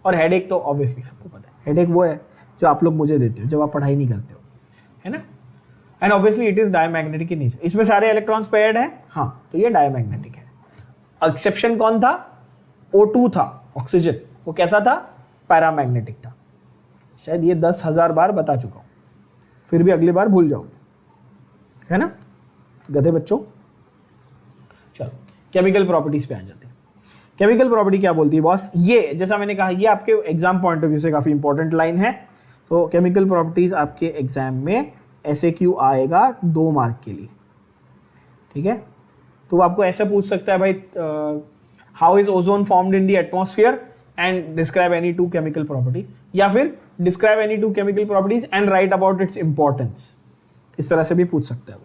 और headache तो obviously सबको पता है, headache वो है जो आप लोग मुझे देते हो जब आप पढ़ाई नहीं करते हो, है ना। and obviously it is diamagnetic in nature। इसमें सारे इलेक्ट्रॉन्स पेयर्ड है, हाँ, तो ये डायमैग्नेटिक है। एक्सेप्शन कौन था? O2 था, ऑक्सीजन। वो कैसा था? पैरामैग्नेटिक था। शायद ये 10,000 बार बता चुका हूं, फिर भी अगली बार भूल जाओगे, है ना गधे बच्चों। चलो केमिकल प्रॉपर्टीज पे आ जाते हैं। केमिकल प्रॉपर्टी क्या बोलती है बॉस? ये जैसा मैंने कहा, ये आपके एग्जाम पॉइंट ऑफ व्यू से काफी इंपॉर्टेंट लाइन है। तो केमिकल प्रॉपर्टीज आपके एग्जाम में ऐसे क्यों आएगा 2 मार्क के लिए, ठीक है। तो वो आपको ऐसे पूछ सकता है भाई, how is ozone formed in the atmosphere and describe any 2 chemical property, या फिर describe any 2 chemical properties and right about its importance. इस तरह से भी पूछ सकता है वो,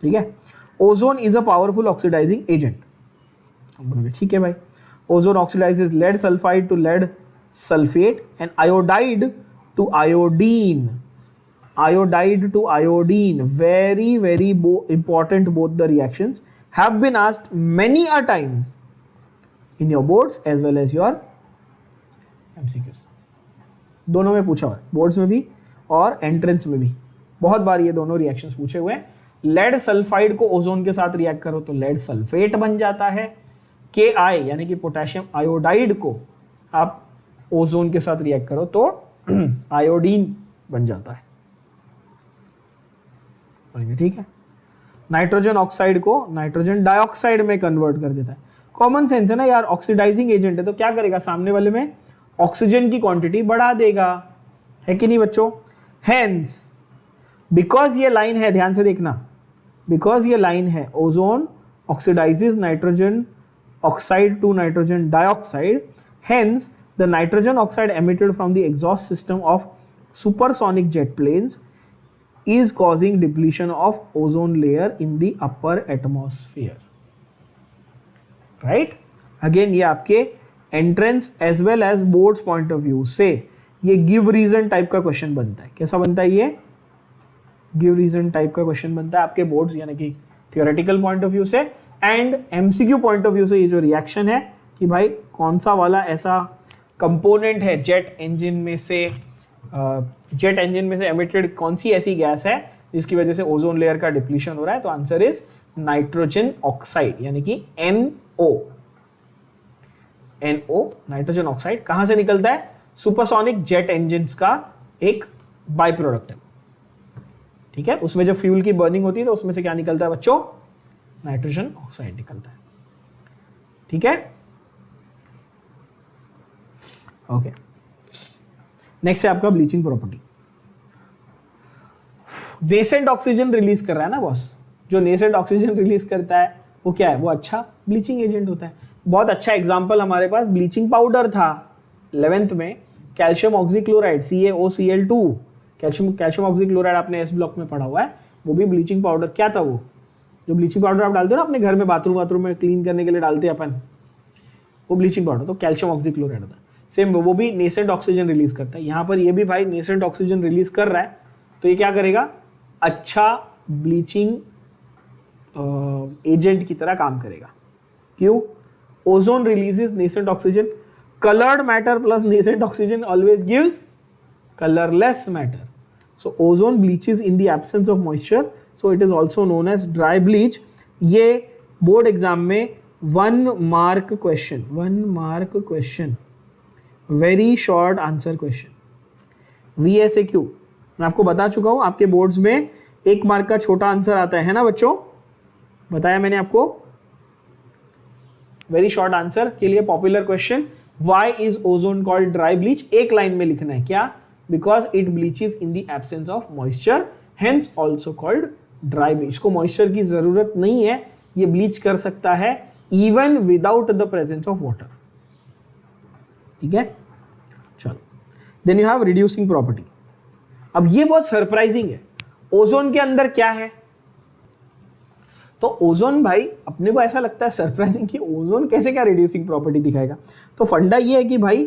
ठीक है। Ozone is a powerful oxidising agent. ठीक है भाई, ozone oxidises lead sulphide to lead sulphate and iodide to iodine. Iodide to iodine, very important, both the reactions have been asked many a times in your boards as well as your MCQs। दोनों में पूछा हुआ है, boards में भी और entrance में भी बहुत बार ये दोनों रिएक्शंस पूछे हुए हैं। लेड सल्फाइड को ओजोन के साथ रिएक्ट करो तो लेड सल्फेट बन जाता है। Ki यानी कि पोटेशियम आयोडाइड को आप ओजोन के साथ रिएक्ट करो तो आयोडीन बन जाता है, ठीक है। नाइट्रोजन ऑक्साइड को नाइट्रोजन डाइऑक्साइड में कन्वर्ट कर देता है। कॉमन सेंस है ना यार, ऑक्सीडाइजिंग एजेंट है तो क्या करेगा? सामने वाले में ऑक्सीजन की क्वांटिटी बढ़ा देगा, है कि नहीं बच्चों। हेंस बिकॉज ये लाइन है, ध्यान से देखना, बिकॉज ये लाइन है, ozone oxidises nitrogen oxide to nitrogen dioxide, hence the nitrogen oxide emitted from the exhaust system of supersonic jet planes is causing depletion of ozone layer in the upper atmosphere, right। again ये आपके entrance as well as boards point of view से ये give reason type का question बनता है। कैसा बनता है? ये गिव रीजन टाइप का क्वेश्चन बनता है आपके बोर्ड्स, यानी कि थियोरेटिकल पॉइंट ऑफ व्यू से and MCQ point of view से। ये जो रिएक्शन है कि भाई कौन सा वाला ऐसा कंपोनेंट है जेट इंजन में से, जेट इंजन में से एमिटेड कौन सी ऐसी गैस है जिसकी वजह से ओजोन लेयर का डिप्लीशन हो रहा है। तो आंसर इज नाइट्रोजन ऑक्साइड यानी कि NO, NO, नाइट्रोजन ऑक्साइड कहां से निकलता है? सुपरसोनिक जेट इंजन का एक बाय प्रोडक्ट है, ठीक है। उसमें जब फ्यूल की बर्निंग होती है तो उसमें से क्या निकलता है बच्चों? नाइट्रोजन ऑक्साइड निकलता है, ठीक है। ओके, नेक्स्ट है आपका bleaching property. Nascent oxygen release कर रहा है ना बॉस, जो नेसेंट ऑक्सीजन रिलीज करता है वो क्या है? वो अच्छा ब्लीचिंग एजेंट होता है। बहुत अच्छा एग्जांपल हमारे पास ब्लीचिंग पाउडर था 11th में, calcium oxychloride CaOCl2, calcium oxychloride आपने एस ब्लॉक में पढ़ा हुआ है, वो भी ब्लीचिंग पाउडर। क्या था वो? जो ब्लीचिंग पाउडर आप डालते हो ना अपने घर में बाथरूम में क्लीन करने के लिए डालते हैं अपन, वो ब्लीचिंग पाउडर तो कैल्शियम ऑक्सीक्लोराइड होता है। सेम वो भी नेसेंट ऑक्सीजन रिलीज करता है। यहाँ पर ये भी भाई नेसेंट ऑक्सीजन रिलीज कर रहा है, तो ये क्या करेगा? अच्छा ब्लीचिंग एजेंट की तरह काम करेगा। क्यों? Ozone releases nascent oxygen, colored matter plus nascent oxygen always gives colorless matter. So ozone bleaches in the absence of moisture, so it is also known as dry bleach. ये board exam में 1 mark question, very short answer question, VSAQ मैं आपको बता चुका हूं। आपके boards में 1 mark का छोटा आंसर आता है ना बच्चों, बताया मैंने आपको। वेरी शॉर्ट आंसर के लिए popular question, Why is ozone called dry bleach? एक लाइन में लिखना है क्या? Because it bleaches in the absence of moisture, hence also called dry bleach. इसको मॉइस्चर की जरूरत नहीं है, ये ब्लीच कर सकता है even without the presence of water, ठीक है। चलो, then you have reducing property. अब ये बहुत सरप्राइजिंग है, ओजोन के अंदर क्या है? तो ओजोन भाई अपने को ऐसा लगता है सरप्राइजिंग कि ओजोन कैसे क्या रिड्यूसिंग प्रॉपर्टी दिखाएगा। तो फंडा ये है कि भाई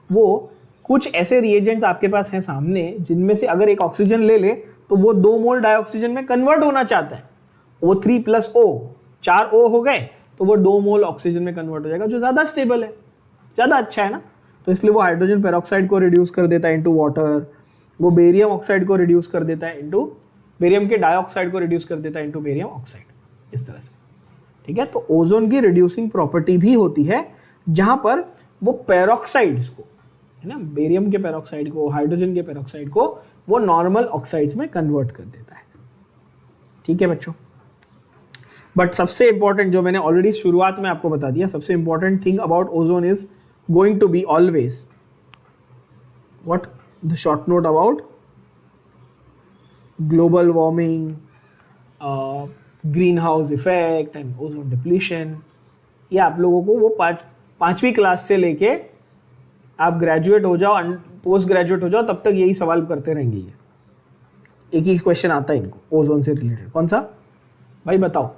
वो कुछ ऐसे रिएजेंट्स आपके पास हैं सामने जिनमें से अगर एक ऑक्सीजन ले ले तो वो 2 मोल डाइऑक्सीजन में कन्वर्ट होना चाहता है। O3 + O, 4 O हो गए तो वो 2 मोल ऑक्सीजन में कन्वर्ट हो जाएगा, जो ज़्यादा स्टेबल है, ज़्यादा अच्छा है ना। तो इसलिए वो हाइड्रोजन पेरोक्साइड को रिड्यूस कर देता है इनटू वाटर, वो बेरियम ऑक्साइड को रिड्यूस कर देता है इनटू बेरियम के डाइऑक्साइड को रिड्यूस कर देता है इनटू बेरियम ऑक्साइड, इस तरह से, ठीक है। तो ओजोन की रिड्यूसिंग प्रॉपर्टी भी होती है जहां पर वो पेरोक्साइड्स को, है ना, बेरियम के पेरोक्साइड को, हाइड्रोजन के पेरोक्साइड को वो नॉर्मल ऑक्साइड्स में कन्वर्ट कर देता है, ठीक है बच्चों। बट सबसे इंपॉर्टेंट जो मैंने ऑलरेडी शुरुआत में आपको बता दिया, सबसे important thing about ozone is going to be always what? The short note about global warming, greenhouse effect and ozone depletion. ये आप लोगों को वो 5वीं क्लास से लेके आप ग्रेजुएट हो जाओ, पोस्ट ग्रेजुएट हो जाओ, तब तक यही सवाल करते रहेंगे। ये एक ही क्वेश्चन आता है इनको ओजोन से रिलेटेड। कौन सा भाई? बताओ,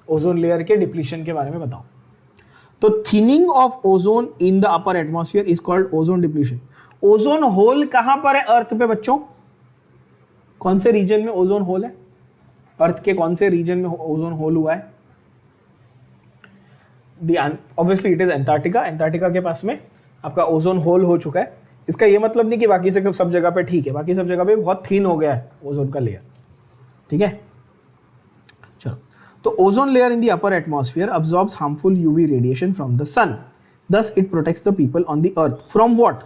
ओजोन लेयर के डिप्लीशन के बारे में बताओ। तो thinning of ozone in the upper atmosphere is called ozone depletion. Ozone hole कहां पर है अर्थ पे बच्चों? कौन से रीजन में ओजोन होल है? अर्थ के कौन से रीजन में ओजोन होल हुआ है? Obviously it is Antarctica. Antarctica के पास में आपका ओजोन होल हो चुका है। इसका ये मतलब नहीं कि बाकी से सब जगह पे ठीक है, बाकी सब जगह पे बहुत थिन हो गया है ओजोन का लेयर, ठीक है। चलो, तो ozone layer in the upper atmosphere absorbs harmful UV radiation from the sun, thus it protects the people on the earth from what?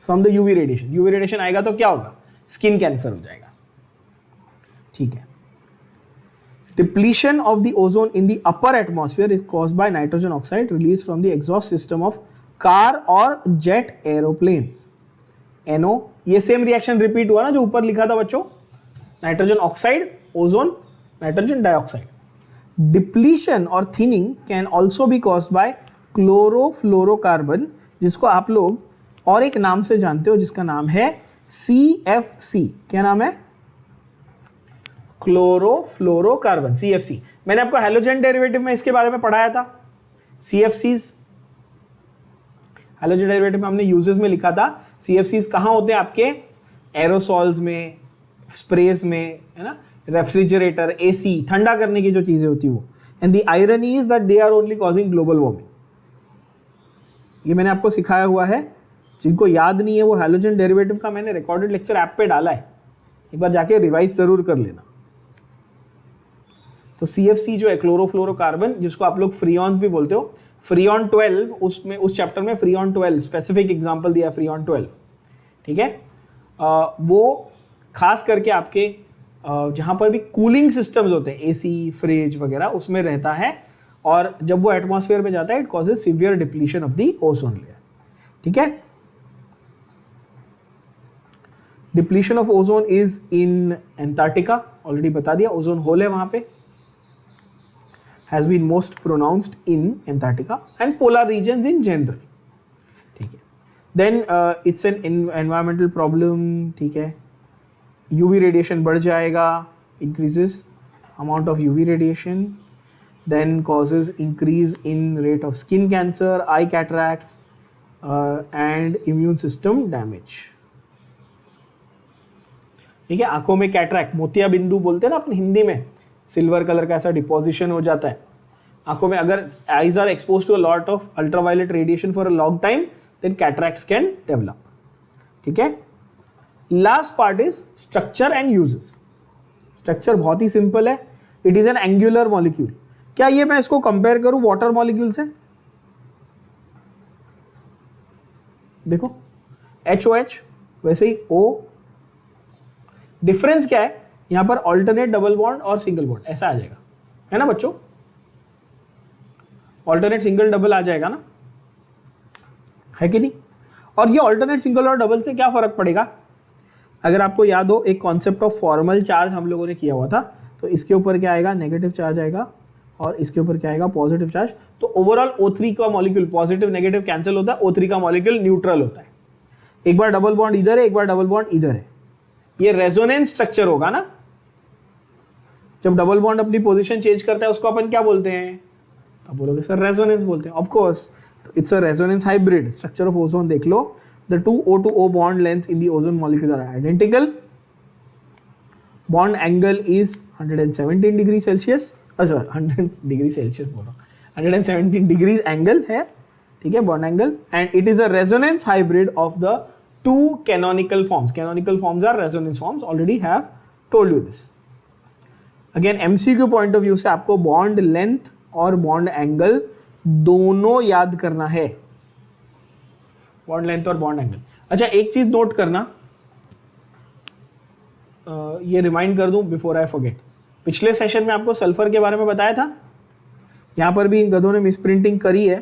From the UV radiation. UV radiation आएगा तो क्या होगा? Skin cancer हो जाएगा, ठीक है। Depletion of the ozone in the upper atmosphere is caused by nitrogen oxide released from the exhaust system of car और jet aeroplanes. NO, ये सेम रिएक्शन रिपीट हुआ ना जो ऊपर लिखा था बच्चों, nitrogen oxide, ozone, nitrogen dioxide. Depletion और thinning can also be caused by chlorofluorocarbon, जिसको आप लोग और एक नाम से जानते हो जिसका नाम है CFC। क्या नाम है? Chlorofluorocarbon, CFC। मैंने आपको हैलोजन डेरिवेटिव में इसके बारे में पढ़ाया था, CFCs। हैलोजन डेरिवेटिव में हमने यूजेस में लिखा था CFCs कहाँ होते हैं आपके? एरोसॉल्स में, स्प्रेज में, है ना, रेफ्रिजरेटर, AC, ठंडा करने की जो चीजें होती है वो। And the irony is that they are only causing global warming. ये मैंने आपको सिखाया हुआ है, जिनको याद नहीं है वो हैलोजन डेरिवेटिव का मैंने रिकॉर्डेड लेक्चर ऐप पे डाला है, एक बार जाके रिवाइज जरूर कर लेना। तो CFC जो है क्लोरोफ्लोरोकार्बन, जिसको आप लोग फ्रीऑन्स भी बोलते हो, फ्रीऑन 12, उसमें उस चैप्टर में फ्रीऑन 12 स्पेसिफिक एग्जांपल दिया फ्रीऑन 12, ठीक है। वो खास करके आपके जहाँ पर भी कूलिंग सिस्टम्स होते हैं, AC, फ्रिज वगैरह, उसमें रहता है, और जब वो एटमॉस्फेयर में जाता है it causes severe depletion of the ozone layer, ठीक है। Depletion of ozone is in Antarctica, already बता दिया, ओजोन होल है वहां पे, has been most pronounced in Antarctica and polar regions in general, ठीक है। Then it's an environmental problem, ठीक है। UV radiation बढ़ जाएगा, increases amount of UV radiation, then causes increase in rate of skin cancer, eye cataracts and immune system damage, ठीक है। आंखों में कैटरैक्ट, मोतिया बिंदु बोलते हैं ना अपन हिंदी में, सिल्वर कलर का ऐसा डिपोजिशन हो जाता है आंखों में। अगर eyes are expose to a lot of ultraviolet radiation for a long time, then cataracts can develop, ठीक है। Last part is structure and uses. Structure बहुत ही सिंपल है, it is an angular molecule. क्या ये मैं इसको कंपेयर करूं वाटर मॉलिक्यूल से? देखो HOH, वैसे ही O। डिफरेंस क्या है यहां पर? ऑल्टरनेट डबल बॉन्ड और सिंगल बॉन्ड, ऐसा आ जाएगा, है ना बच्चों? ऑल्टरनेट सिंगल डबल आ जाएगा ना, है कि नहीं? और ये ऑल्टरनेट सिंगल और डबल से क्या फर्क पड़ेगा? अगर आपको याद हो, एक कॉन्सेप्ट ऑफ फॉर्मल चार्ज हम लोगों ने किया हुआ था, तो इसके ऊपर क्या आएगा? नेगेटिव चार्ज आएगा, और इसके ऊपर क्या आएगा? Positive charge. तो ओवरऑल O3 का मॉलिक्यूल पॉजिटिव नेगेटिव कैंसिल होता है, O3 का मॉलिक्यूल न्यूट्रल होता है। एक बार डबल बॉन्ड इधर है, एक बार डबल बॉन्ड इधर है, ये रेजोनेंस स्ट्रक्चर होगा ना। जब डबल बॉन्ड अपनी पोजीशन चेंज करता है उसको अपन क्या बोलते हैं? आप बोलोगे सर रेजोनेंस बोलते हैं, ऑफ कोर्स। तो it's a resonance hybrid. Structure of ozone देख लो, the 2O2O bond lengths in the ozone molecule are identical, bond angle is 117 degree Celsius, sorry 100 degree Celsius बोल रहा हूँ, 117 डिग्रीज एंगल है, ठीक है, bond angle, and it is a resonance hybrid of the two canonical forms. Canonical forms are resonance forms. Already have told you this. Again, MCQ point of view से आपको bond length और bond angle दोनों याद करना है। bond length और bond angle। अच्छा, एक चीज नोट करना, ये रिमाइंड कर दूं बिफोर आई फॉरगेट। पिछले सेशन में आपको सल्फर के बारे में बताया था, यहां पर भी इन गधों ने मिसप्रिंटिंग करी है।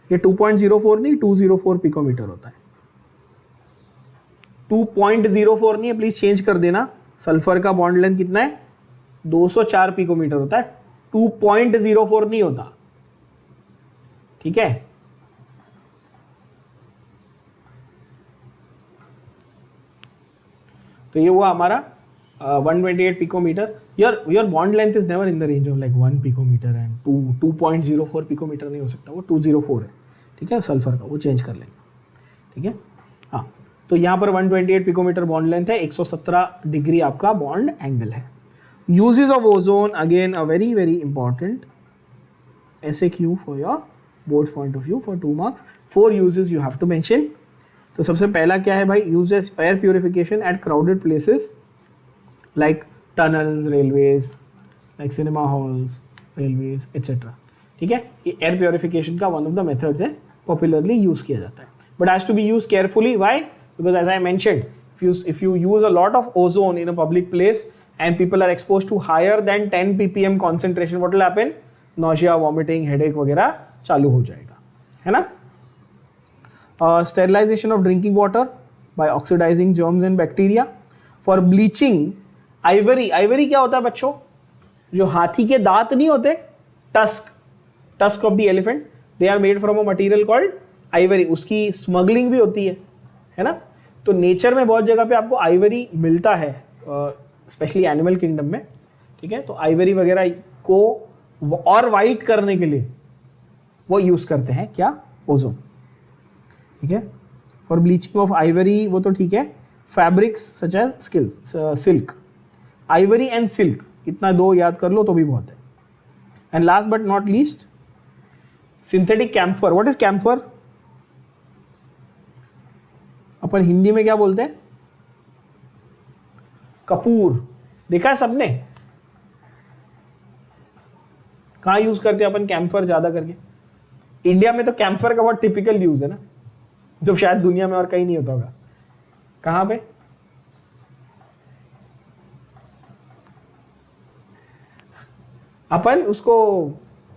ये 2.04 नहीं 204 पिकोमीटर होता है, 2.04 नहीं है, प्लीज चेंज कर देना। सल्फर का बॉन्ड लेंथ कितना है? 204 पिकोमीटर होता है, 2.04 नहीं होता, ठीक है। तो ये हुआ हमारा 128 picometre. Your bond length is never in the range of like 1 picometre and 2.04 picometre नहीं हो सकता, वो 204 है, ठीक है, सल्फर का, वो चेंज कर लेंगे, ठीक है। हाँ, तो यहाँ पर 128 पिकोमीटर बॉन्ड लेंथ है, 117 डिग्री आपका बॉन्ड एंगल है। Uses of ozone, again a very very important SAQ for your boards point of view for 2 marks. 4 uses you have to mention. तो सबसे पहला क्या है भाई? Uses air purification at crowded places like tunnels, railways, like cinema halls, railways etcetera, ठीक है। ये air purification का वन ऑफ द मेथड्स है, पॉपुलरली यूज किया जाता है, but has to be use carefully. Why? Because as I mentioned, if you use a lot of ozone in a public place and people are exposed to higher than 10 ppm concentration, what will happen? Nausea, vomiting, headache वगैरह चालू हो जाएगा, है ना। Sterilization of drinking water by oxidizing germs and bacteria. For bleaching, ivory. Ivory क्या होता है बच्चों? जो हाथी के दांत नहीं होते, tusk of the elephant, they are made from a material called ivory. उसकी स्मगलिंग भी होती है ना। तो नेचर में बहुत जगह पे आपको आइवरी मिलता है, स्पेशली एनिमल किंगडम में, ठीक है। तो आइवरी वगैरह को और वाइट करने के लिए वो यूज करते हैं क्या? ओजोन, ठीक है। फॉर ब्लीचिंग ऑफ आइवरी वो तो ठीक है। Fabrics such as silk, ivory and silk, इतना 2 याद कर लो तो भी बहुत है। And last but not least, synthetic camphor. What is camphor? अपन हिंदी में क्या बोलते हैं? कपूर। देखा है सबने? कहाँ यूज करते हैं अपन कैम्फर ज्यादा करके? इंडिया में तो कैम्फर का बहुत टिपिकल यूज है ना, जो शायद दुनिया में और कहीं नहीं होता होगा। कहाँ पे? अपन उसको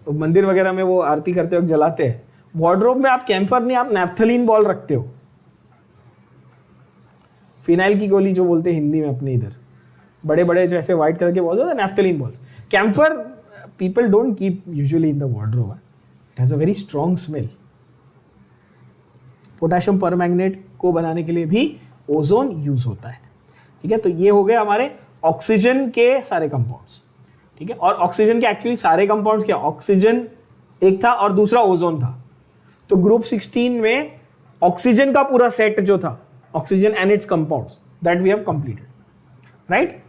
मंदिर वगैरह में वो आरती करते वक्त जलाते हैं। वार्डरोब में आप कैम्फर नहीं, आप नैफ्थलीन बॉल रखते हो, फिनाइल की गोली जो बोलते हैं हिंदी में अपने इधर, बड़े बड़े जो ऐसे व्हाइट कलर के बॉल्स होते हैं, naphthalene balls. Camphor people don't keep usually in the wardrobe, it has a very strong smell. Potassium permanganate को बनाने के लिए भी ओजोन यूज होता है। ठीक है, तो ये हो गए हमारे ऑक्सीजन के सारे कंपाउंड्स। ठीक है, और ऑक्सीजन के एक्चुअली सारे कंपाउंड्स क्या, ऑक्सीजन एक था और दूसरा ओजोन था। तो ग्रुप 16 में ऑक्सीजन का पूरा सेट जो था, oxygen and its compounds, that we have completed, right.